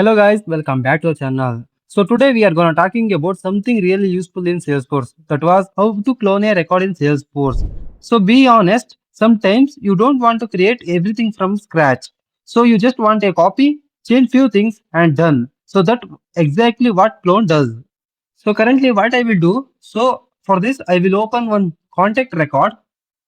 Hello guys, welcome back to the channel. So today we are gonna talking about something really useful in Salesforce. That was how to clone a record in Salesforce. So be honest, sometimes you don't want to create everything from scratch. So you just want a copy, change few things and done. So that exactly what clone does. So currently what I will do, so for this I will open one contact record.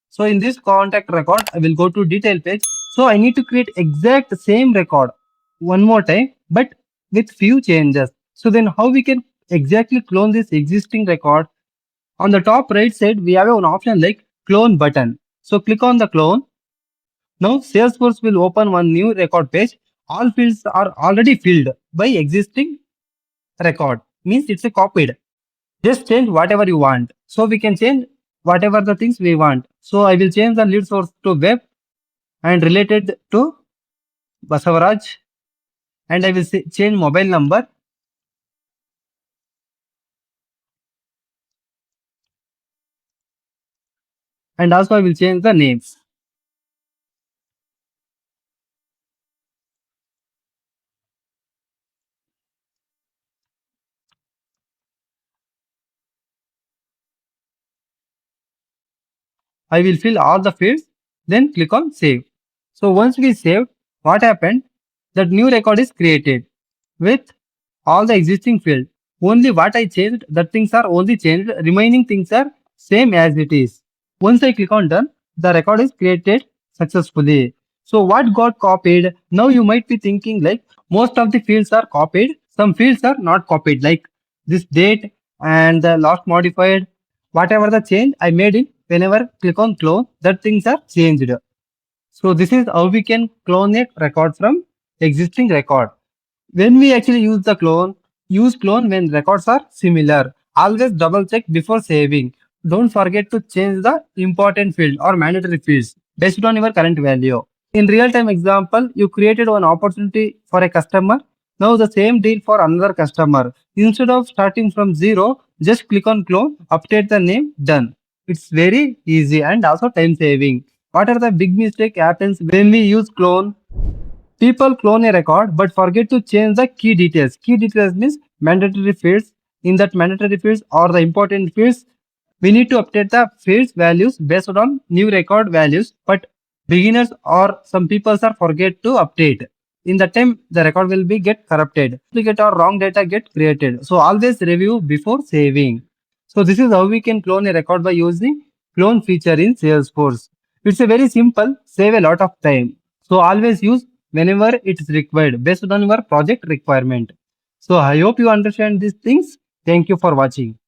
So in this contact record, I will go to detail page. So I need to create exact same record one more time, but with few changes. So then how we can exactly clone this existing record? On the top right side, we have an option like clone button. So click on the clone. Now Salesforce will open one new record page. All fields are already filled by existing record. Means it's a copied. Just change whatever you want. So we can change whatever the things we want. So I will change the lead source to web and related to Basavaraj, and I will change mobile number, and also I will change the names. I will fill all the fields, then click on save. So once we saved, what happened? That new record is created with all the existing fields. Only what I changed, that things are only changed, remaining things are same as it is. Once I click on done, the record is created successfully. So what got copied? Now you might be thinking like most of the fields are copied, some fields are not copied, like this date and the last modified, whatever the change I made it, whenever click on clone, that things are changed. So this is how we can clone a record from existing record. When we actually use clone when records are similar. Always double check before saving. Don't forget to change the important field or mandatory fields based on your current value. In real-time example, you created one opportunity for a customer. Now the same deal for another customer. Instead of starting from zero, just click on clone, update the name, done. It's very easy and also time saving. What are the big mistake happens when we use clone? People clone a record but forget to change the key details. Key details means mandatory fields. In that mandatory fields or the important fields, we need to update the fields values based on new record values. But beginners or some people are forget to update. In that time, the record will be get corrupted. Duplicate or wrong data get created. So always review before saving. So this is how we can clone a record by using clone feature in Salesforce. It's a very simple, save a lot of time. So always use whenever it is required based on your project requirement. So I hope you understand these things. Thank you for watching.